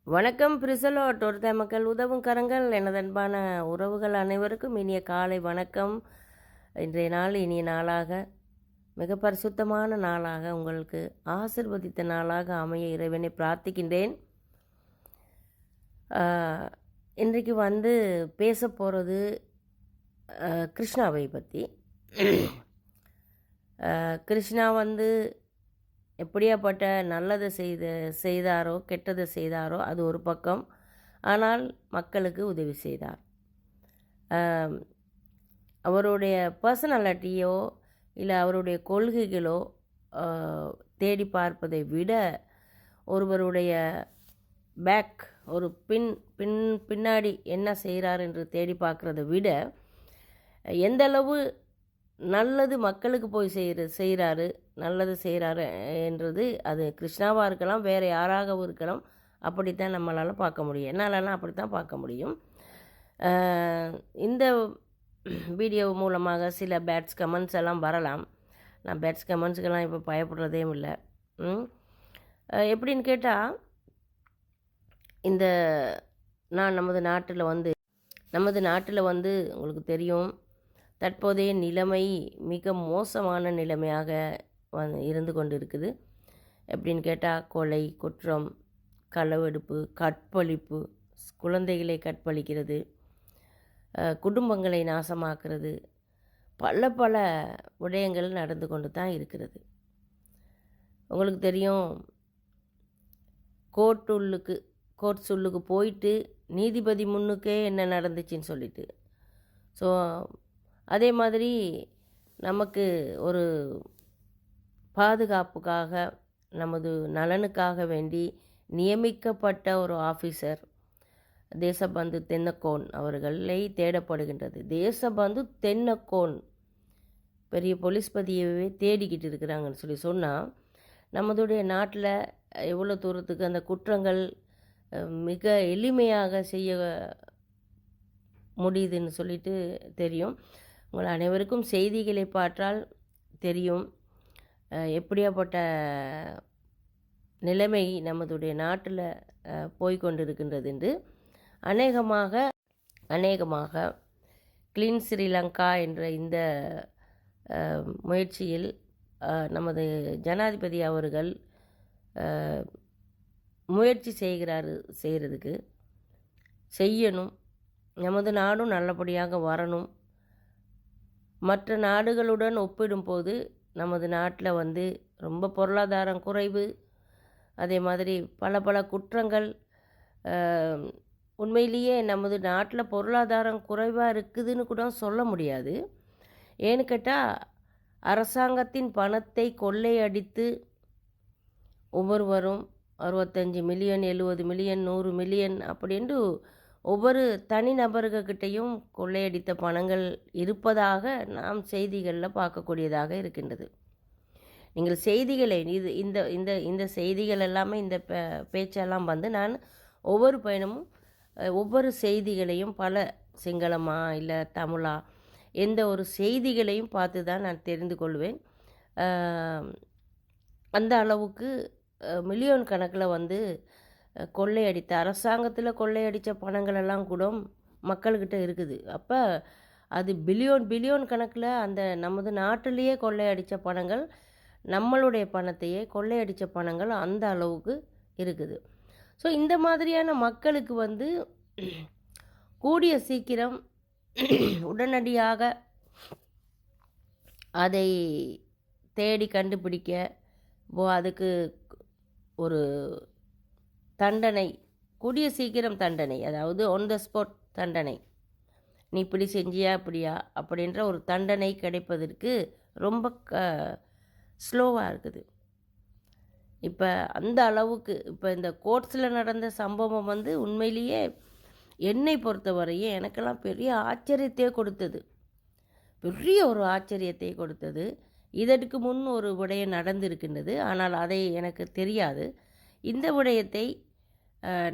வணக்கம் பிரிசலோட் ஒருத்த மக்கள் உதவும் கரங்கள் எனது அன்பான உறவுகள் அனைவருக்கும் இனிய காலை வணக்கம். இன்றைய நாள் இனிய நாளாக மிக பரிசுத்தமான நாளாக உங்களுக்கு ஆசிர்வதித்த நாளாக அமைய இறைவனை பிரார்த்திக்கின்றேன். இன்றைக்கு பேச போகிறது கிருஷ்ணாவை பற்றி. கிருஷ்ணா எப்படியாப்பட்ட நல்லதை செய்தாரோ கெட்டதை செய்தாரோ அது ஒரு பக்கம், ஆனால் மக்களுக்கு உதவி செய்தார். அவருடைய பர்சனாலிட்டியோ இல்லை அவருடைய கொள்கைகளோ தேடி பார்ப்பதை விட ஒருவருடைய ஒரு பின்னாடி என்ன செய்கிறார் என்று தேடி பார்க்குறத விட எந்தளவு நல்லது மக்களுக்கு போய் செய்கிறாரு நல்லது செய்கிறாரு என்றது அது கிருஷ்ணாவாக இருக்கலாம், வேறு யாராகவும் இருக்கலாம். அப்படித்தான் நம்மளால் பார்க்க முடியும். என்னாலலாம் அப்படித்தான் பார்க்க முடியும். இந்த வீடியோ மூலமாக சில பேட்ஸ் கமெண்ட்ஸ் எல்லாம் வரலாம். நான் பேட்ஸ் கமெண்ட்ஸுக்கெல்லாம் இப்போ பயப்படுறதே இல்லை. எப்படின்னு கேட்டால், நான் நமது நாட்டில் உங்களுக்கு தெரியும், தற்போதைய நிலைமை மிக மோசமான நிலைமையாக இருந்து கொண்டு இருக்குது. எப்படின்னு கேட்டால், கொலை, குற்றம், களவெடுப்பு, கற்பழிப்பு, குழந்தைகளை கற்பழிக்கிறது, குடும்பங்களை நாசமாக்குறது, பல பல விடயங்கள் நடந்து கொண்டு தான் இருக்கிறது. உங்களுக்கு தெரியும், கோர்ட் சொல்லுக்கு போயிட்டு நீதிபதி முன்னுக்கே என்ன நடந்துச்சுன்னு சொல்லிட்டு. ஸோ அதே மாதிரி நமக்கு ஒரு பாதுகாப்புக்காக, நமது நலனுக்காக வேண்டி நியமிக்கப்பட்ட ஒரு ஆஃபீஸர் தேசபந்து தென்னக்கோன் அவர்களை தேடப்படுகின்றது. தேசபந்து தென்னக்கோன் பெரிய போலீஸ் பதியவே தேடிக்கிட்டு இருக்கிறாங்கன்னு சொன்னால், நமதுடைய நாட்டில் எவ்வளோ தூரத்துக்கு அந்த குற்றங்கள் மிக எளிமையாக செய்ய முடியுதுன்னு சொல்லிட்டு தெரியும். உங்கள் அனைவருக்கும் செய்திகளை பார்த்தால் தெரியும் எப்படியாப்பட்ட நிலைமை நமதுடைய நாட்டில் போய்கொண்டிருக்கின்றது என்று. அநேகமாக கிளீன் ஸ்ரீலங்கா என்ற இந்த முயற்சியில் நமது ஜனாதிபதி அவர்கள் முயற்சி செய்யணும். நமது நாடும் நல்லபடியாக வரணும். மற்ற நாடுகளுடன் ஒப்பிடும்போது நமது நாட்டில் ரொம்ப பொருளாதாரம் குறைவு, அதே மாதிரி பல பல குற்றங்கள். உண்மையிலேயே நமது நாட்டில் பொருளாதாரம் குறைவாக இருக்குதுன்னு கூட சொல்ல முடியாது. ஏன்னு கேட்டால், அரசாங்கத்தின் பணத்தை கொள்ளையடித்து ஒவ்வொருவரும் 65 மில்லியன், 70 மில்லியன், 100 மில்லியன் அப்படின்ட்டு ஒவ்வொரு தனிநபர்கிட்டையும் கொள்ளையடித்த பணங்கள் இருப்பதாக நாம் செய்திகளில் பார்க்கக்கூடியதாக இருக்கின்றது. நீங்கள் செய்திகளை இந்த செய்திகள் எல்லாமே, இந்த பேச்செல்லாம் நான் ஒவ்வொரு பயணமும் ஒவ்வொரு செய்திகளையும், பல சிங்களமா இல்லை தமிழா, எந்த ஒரு செய்திகளையும் பார்த்து தான் நான் தெரிந்து கொள்வேன். அந்த அளவுக்கு மில்லியன் கணக்கில் கொள்ளையடித்த, அரசாங்கத்தில் கொள்ளையடித்த பணங்களெல்லாம் கூட மக்கள்கிட்ட இருக்குது. அப்போ அது பில்லியன் கணக்கில் அந்த நமது நாட்டிலேயே கொள்ளையடித்த பணங்கள், நம்மளுடைய பணத்தையே கொள்ளையடித்த பணங்கள் அந்த அளவுக்கு இருக்குது. ஸோ இந்த மாதிரியான மக்களுக்கு கூடிய சீக்கிரம் உடனடியாக அதை தேடி கண்டுபிடிக்க, அதுக்கு ஒரு தண்டனை, கூடிய சீக்கிரம் தண்டனை, அதாவது ஆன் த ஸ்பாட் தண்டனை, நீ இப்படி செஞ்சியா இப்படியா அப்படின்ற ஒரு தண்டனை கிடைப்பதற்கு ரொம்ப ஸ்லோவாக இருக்குது. இப்போ அந்த அளவுக்கு இப்போ இந்த கோர்ட்ஸில் நடந்த சம்பவம் உண்மையிலேயே என்னை பொறுத்தவரையும் எனக்கெல்லாம் பெரிய ஒரு ஆச்சரியத்தை கொடுத்தது. இதற்கு முன் ஒரு விடயம் நடந்திருக்கின்றது, ஆனால் அதை எனக்கு தெரியாது. இந்த விடயத்தை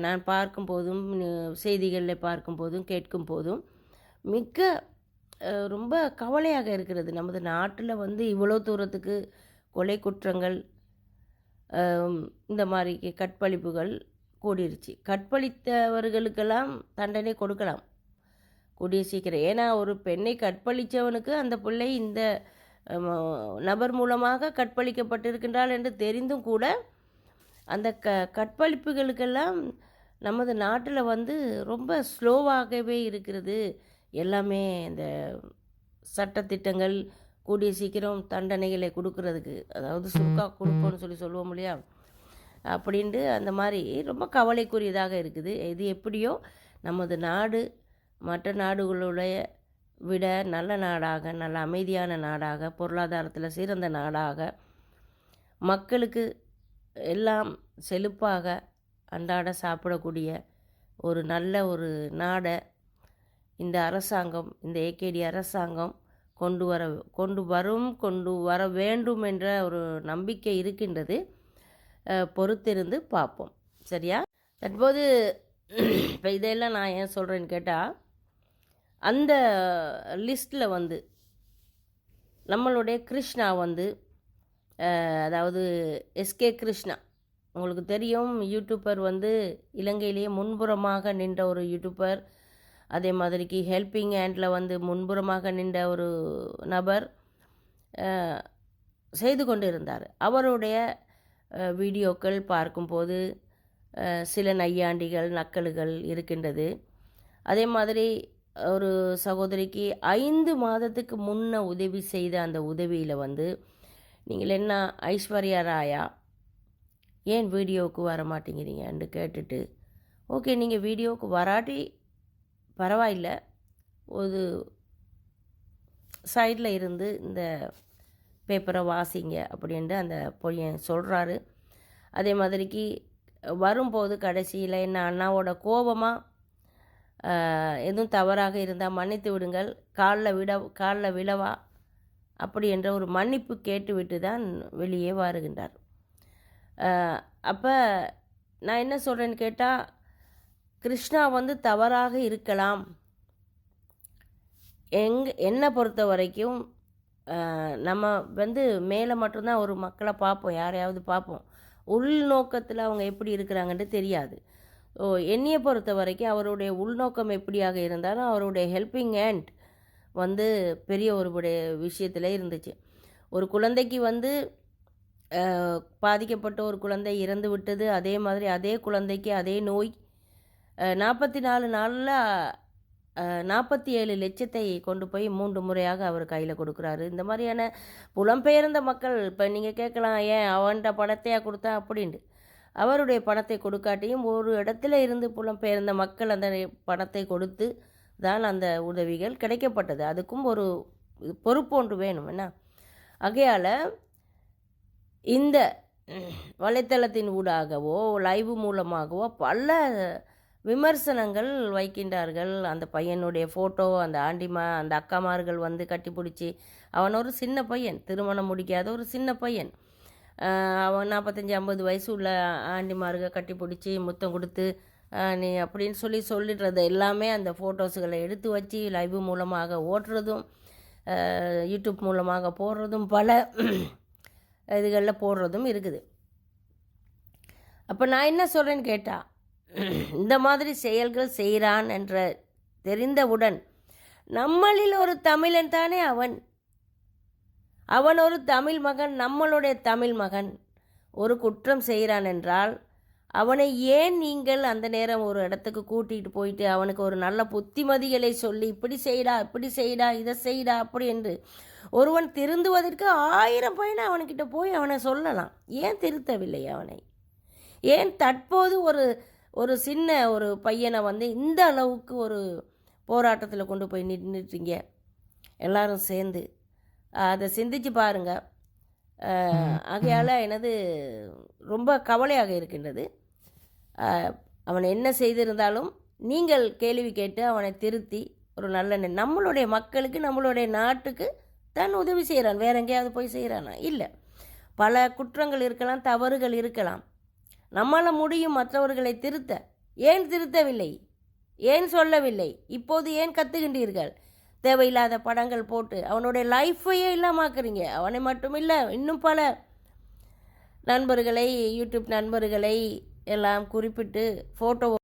நான் பார்க்கும்போதும், செய்திகளில் பார்க்கும்போதும், கேட்கும்போதும் ரொம்ப கவலையாக இருக்கிறது. நமது நாட்டில் இவ்வளோ தூரத்துக்கு கொலை குற்றங்கள், இந்த மாதிரி கற்பழிப்புகள், கூடிருச்சு. கற்பழித்தவர்களுக்கெல்லாம் தண்டனை கொடுக்கலாம் கூடிய சீக்கிரம். ஏன்னா ஒரு பெண்ணை கற்பழித்தவனுக்கு அந்த பிள்ளை இந்த நபர் மூலமாக கற்பழிக்கப்பட்டிருக்கின்றாள் என்று தெரிந்தும் கூட அந்த கற்பழிப்புகளுக்கெல்லாம் நமது நாட்டில் வந்து ரொம்ப ஸ்லோவாகவே இருக்கிறது. எல்லாமே இந்த சட்டத்திட்டங்கள் கூடிய சீக்கிரம் தண்டனைகளை கொடுக்கறதுக்கு, அதாவது சுருக்கா கொடுப்போம்னு சொல்லுவோம் இல்லையா, அப்படின்ட்டு அந்த மாதிரி ரொம்ப கவலைக்குரியதாக இருக்குது. இது எப்படியோ நமது நாடு மற்ற நாடுகளுடைய விட நல்ல நாடாக, நல்ல அமைதியான நாடாக, பொருளாதாரத்தில் சிறந்த நாடாக, மக்களுக்கு எல்லாம் செழிப்பாக அன்றாட சாப்பிடக்கூடிய ஒரு நல்ல ஒரு நாடை இந்த அரசாங்கம், இந்த ஏகேடி அரசாங்கம் கொண்டு வர வேண்டும் என்ற ஒரு நம்பிக்கை இருக்கின்றது. பொறுத்திருந்து பார்ப்போம். சரியா? தற்போது இப்போ இதெல்லாம் நான் ஏன் சொல்கிறேன்னு கேட்டால், அந்த லிஸ்ட்டில் வந்து நம்மளுடைய கிருஷ்ணா வந்து, அதாவது எஸ்கே கிருஷ்ணா, உங்களுக்கு தெரியும், யூடியூப்பர் வந்து இலங்கையிலேயே முன்புறமாக நின்ற ஒரு யூடியூப்பர். அதே மாதிரிக்கு ஹெல்பிங் ஹேண்டில் வந்து முன்புறமாக நின்ற ஒரு நபர் செய்து கொண்டு இருந்தார். அவருடைய வீடியோக்கள் பார்க்கும்போது சில நையாண்டிகள், நக்கல்கள் இருக்கின்றது. அதே மாதிரி ஒரு சகோதரிக்கு 5 மாதத்துக்கு முன்ன உதவி செய்த அந்த உதவியில் வந்து, நீங்கள் என்ன ஐஸ்வர்யா ராயா ஏன் வீடியோவுக்கு வர மாட்டேங்கிறீங்கன்னு கேட்டுட்டு, ஓகே நீங்கள் வீடியோவுக்கு வராட்டி பரவாயில்லை, ஒரு சைடில் இருந்து இந்த பேப்பரை வாசிங்க அப்படின்ட்டு அந்த பையன் சொல்கிறாரு. அதே மாதிரிக்கு வரும்போது கடைசியில் என்ன அண்ணாவோட கோபமாக எதுவும் தவறாக இருந்தால் மன்னித்து விடுங்கள், காலில் விழவா அப்படி என்ற ஒரு மன்னிப்பு கேட்டுவிட்டு தான் வெளியே வருகின்றார். அப்போ நான் என்ன சொல்கிறேன்னு கேட்டால், கிருஷ்ணா வந்து தவறாக இருக்கலாம். என்னை பொறுத்த வரைக்கும் நம்ம வந்து மேலே மட்டும்தான் ஒரு மக்களை பார்ப்போம், யாரையாவது பார்ப்போம், உள்நோக்கத்தில் அவங்க எப்படி இருக்கிறாங்கன்ட்டு தெரியாது. என்னையை பொறுத்த வரைக்கும் அவருடைய உள்நோக்கம் எப்படியாக இருந்தாலும் அவருடைய ஹெல்பிங் ஹேண்ட் வந்து பெரிய ஒரு விஷயத்தில் இருந்துச்சு. ஒரு குழந்தைக்கு வந்து பாதிக்கப்பட்ட ஒரு குழந்தை இறந்து விட்டது. அதே மாதிரி அதே குழந்தைக்கு அதே நோய் 44 நாளில் 47 லட்சத்தை கொண்டு போய் 3 முறையாக அவர் கையில் கொடுக்குறாரு. இந்த மாதிரியான புலம்பெயர்ந்த மக்கள், இப்போ நீங்கள் கேட்கலாம் ஏன் அவன்கிட்ட பணத்தையா கொடுத்தா அப்படின்ட்டு, அவருடைய பணத்தை கொடுக்காட்டியும் ஒரு இடத்துல இருந்து புலம்பெயர்ந்த மக்கள் அந்த பணத்தை கொடுத்து தான் அந்த உதவிகள் கிடைக்கப்பட்டது. அதுக்கும் ஒரு பொறுப்பு ஒன்று வேணும் என்ன. ஆகையால் இந்த வலைத்தளத்தின் ஊடாகவோ லைவ் மூலமாகவோ பல விமர்சனங்கள் வைக்கின்றார்கள். அந்த பையனுடைய ஃபோட்டோ, அந்த அந்த அக்காமார்கள் வந்து கட்டிப்பிடிச்சி, அவன் ஒரு சின்ன பையன், திருமணம் முடிக்காத ஒரு சின்ன பையன், அவன் 45-50 வயசு உள்ள ஆண்டிமார்கள் கட்டிப்பிடிச்சி முத்தம் கொடுத்து நீ அப்படின்னு சொல்லிடுறது எல்லாமே அந்த ஃபோட்டோஸுகளை எடுத்து வச்சு லைவ் மூலமாக ஓட்டுறதும், யூடியூப் மூலமாக போடுறதும், பல இதுகளில் போடுறதும் இருக்குது. அப்போ நான் என்ன சொல்கிறேன்னு கேட்டால், இந்த மாதிரி செயல்கள் செய்கிறான் என்ற தெரிந்தவுடன், நம்மளில் ஒரு தமிழன் தானே அவன் ஒரு தமிழ் மகன், நம்மளுடைய தமிழ் மகன் ஒரு குற்றம் செய்கிறான் என்றால் அவனை ஏன் நீங்கள் அந்த நேரம் ஒரு இடத்துக்கு கூட்டிகிட்டு போயிட்டு அவனுக்கு ஒரு நல்ல புத்திமதிகளை சொல்லி இப்படி செய்டா இதை செய்டா அப்படி என்று ஒருவன் திருந்துவதற்கு 1000 பையனை அவன்கிட்ட போய் அவனை சொல்லலாம். ஏன் திருத்தவில்லை அவனை? ஏன் தற்போது ஒரு சின்ன ஒரு பையனை வந்து இந்த அளவுக்கு ஒரு போராட்டத்தில் கொண்டு போய் நின்றுட்டீங்க எல்லாரும் சேர்ந்து? அதை சிந்திச்சு பாருங்கள். ஆகையால் எனது ரொம்ப கவலையாக இருக்கின்றது. அவன் என்ன செய்திருந்தாலும் நீங்கள் கேள்வி கேட்டு அவனை திருத்தி ஒரு நல்ல நம்மளுடைய மக்களுக்கு, நம்மளுடைய நாட்டுக்கு தான் உதவி செய்கிறான். வேற எங்கேயாவது போய் செய்கிறானா? இல்லை. பல குற்றங்கள் இருக்கலாம், தவறுகள் இருக்கலாம். நம்மளால் முடியும் மற்றவர்களை திருத்த. ஏன் திருத்தவில்லை? ஏன் சொல்லவில்லை? இப்போது ஏன் கத்துகின்றீர்கள்? தேவையில்லாத படங்கள் போட்டு அவனுடைய லைஃப்பையே இல்லாமாக்குறீங்க. அவனை மட்டும் இல்லை, இன்னும் பல நண்பர்களை, யூடியூப் நண்பர்களை எல்லாம் குறிப்பிட்டு ஃபோட்டோ